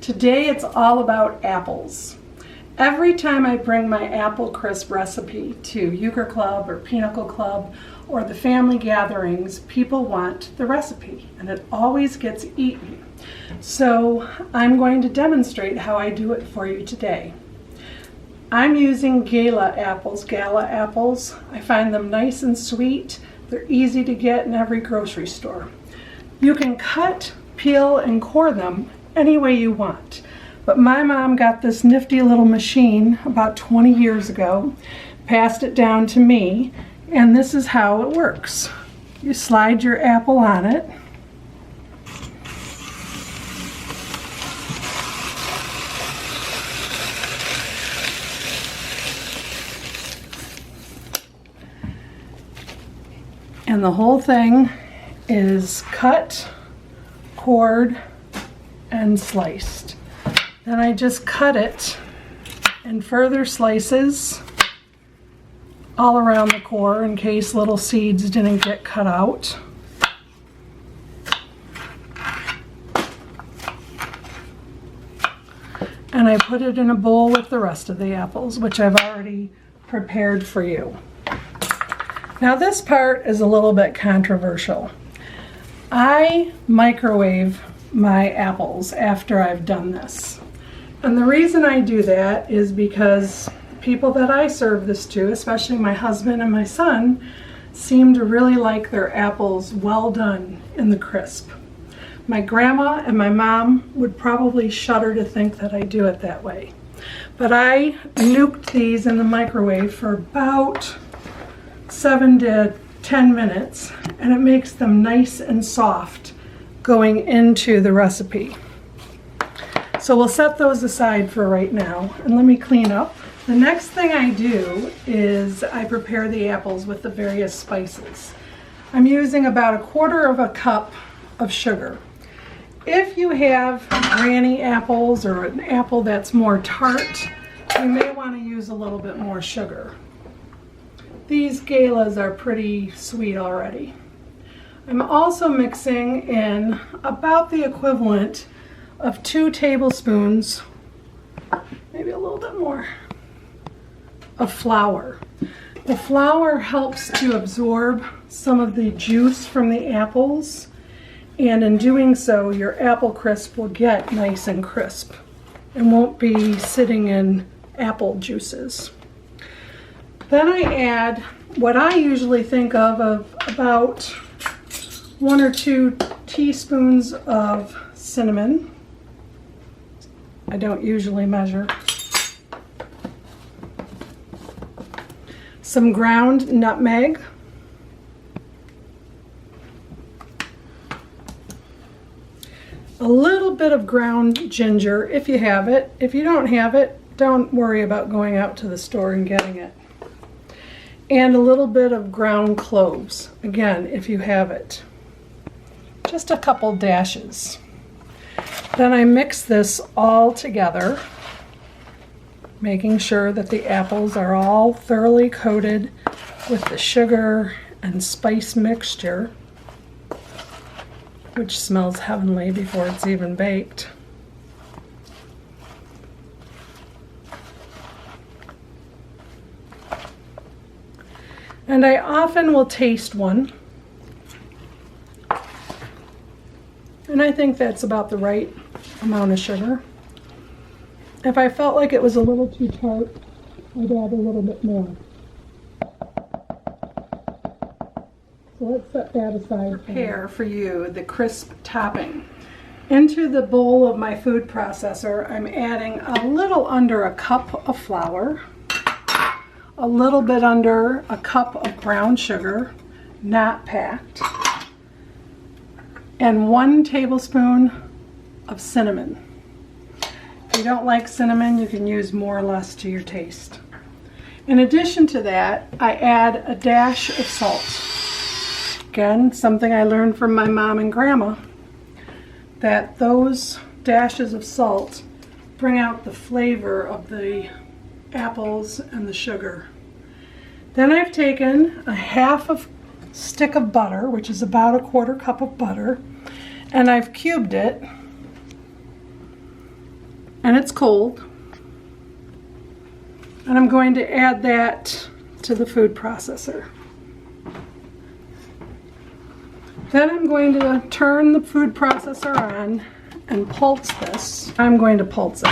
Today it's all about apples. Every time I bring my apple crisp recipe to Euchre Club or Pinnacle Club or the family gatherings, people want the recipe and it always gets eaten. So I'm going to demonstrate how I do it for you today. I'm using Gala apples. I find them nice and sweet. They're easy to get in every grocery store. You can cut, peel, and core them any way you want. But my mom got this nifty little machine about 20 years ago, passed it down to me, and this is how it works. You slide your apple on it. And the whole thing is cut, cored, and sliced. Then I just cut it in further slices all around the core in case little seeds didn't get cut out. And I put it in a bowl with the rest of the apples, which I've already prepared for you. Now this part is a little bit controversial. I microwave my apples after I've done this. And the reason I do that is because people that I serve this to, especially my husband and my son, seem to really like their apples well done in the crisp. My grandma and my mom would probably shudder to think that I do it that way. But I nuked these in the microwave for about 7 to 10 minutes, and it makes them nice and soft going into the recipe. So we'll set those aside for right now, and let me clean up. The next thing I do is I prepare the apples with the various spices. I'm using about 1/4 cup of sugar. If you have granny apples or an apple that's more tart, you may want to use a little bit more sugar. These Galas are pretty sweet already. I'm also mixing in about the equivalent of 2 tablespoons, maybe a little bit more, of flour. The flour helps to absorb some of the juice from the apples, and in doing so, your apple crisp will get nice and crisp and won't be sitting in apple juices. Then I add what I usually think of about 1 or 2 teaspoons of cinnamon. I don't usually measure. Some ground nutmeg. A little bit of ground ginger if you have it. If you don't have it, don't worry about going out to the store and getting it. And a little bit of ground cloves, again, if you have it. Just a couple dashes. Then I mix this all together, making sure that the apples are all thoroughly coated with the sugar and spice mixture, which smells heavenly before it's even baked. And I often will taste one. And I think that's about the right amount of sugar. If I felt like it was a little too tart, I'd add a little bit more. So let's set that aside. Prepare for you the crisp topping. Into the bowl of my food processor, I'm adding a little under 1 cup of flour, a little bit under 1 cup of brown sugar, not packed, and 1 tablespoon of cinnamon. If you don't like cinnamon, you can use more or less to your taste. In addition to that, I add a dash of salt. Again, something I learned from my mom and grandma, that those dashes of salt bring out the flavor of the apples and the sugar. Then I've taken a 1/2 stick of butter, which is about 1/4 cup of butter, and I've cubed it and it's cold. And I'm going to add that to the food processor. Then I'm going to turn the food processor on and pulse this. I'm going to pulse it.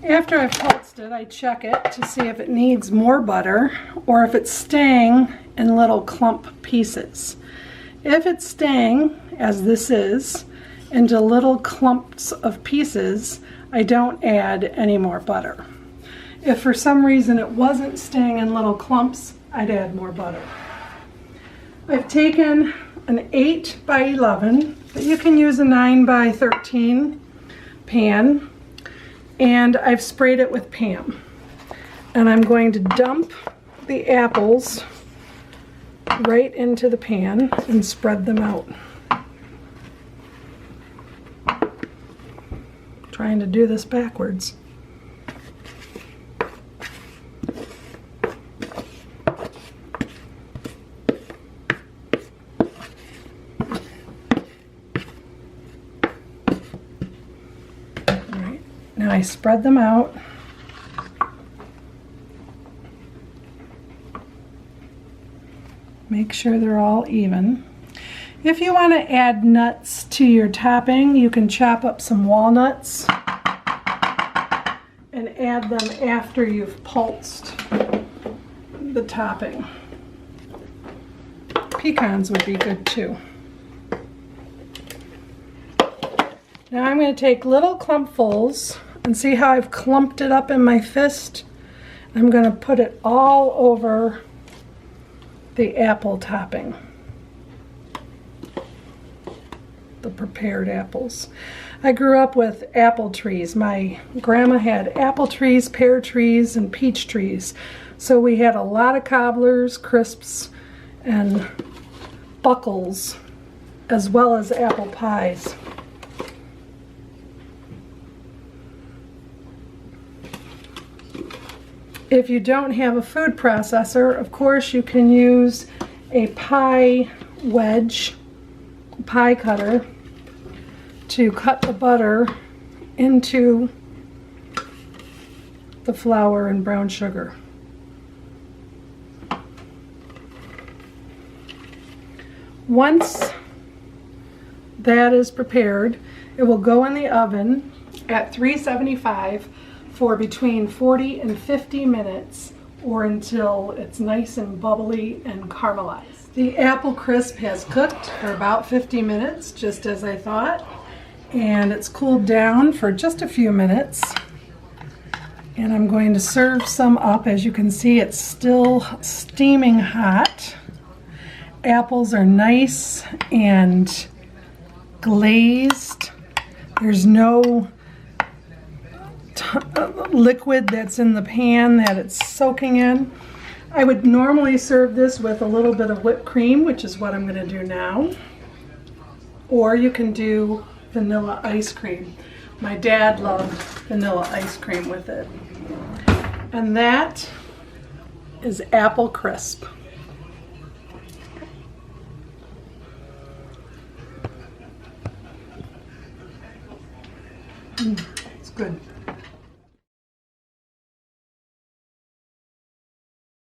After I've pulsed it, I check it to see if it needs more butter or if it's staying in little clump pieces. If it's staying, as this is, into little clumps of pieces, I don't add any more butter. If for some reason it wasn't staying in little clumps, I'd add more butter. I've taken an 8 by 11, but you can use a 9 by 13 pan, and I've sprayed it with Pam. And I'm going to dump the apples right into the pan and spread them out. Trying to do this backwards. Now I spread them out. Make sure they're all even. If you want to add nuts to your topping, you can chop up some walnuts and add them after you've pulsed the topping. Pecans would be good too. Now I'm going to take little clumpfuls and see how I've clumped it up in my fist. I'm going to put it all over the apple topping, the prepared apples. I grew up with apple trees. My grandma had apple trees, pear trees, and peach trees. So we had a lot of cobblers, crisps, and buckles, as well as apple pies. If you don't have a food processor, of course you can use a pie wedge, pie cutter, to cut the butter into the flour and brown sugar. Once that is prepared, it will go in the oven at 375 for between 40 and 50 minutes, or until it's nice and bubbly and caramelized. The apple crisp has cooked for about 50 minutes, just as I thought, and it's cooled down for just a few minutes. And I'm going to serve some up. As you can see, it's still steaming hot. Apples are nice and glazed. There's no liquid that's in the pan that it's soaking in. I would normally serve this with a little bit of whipped cream, which is what I'm going to do now. Or you can do vanilla ice cream. My dad loved vanilla ice cream with it. And that is apple crisp. It's good.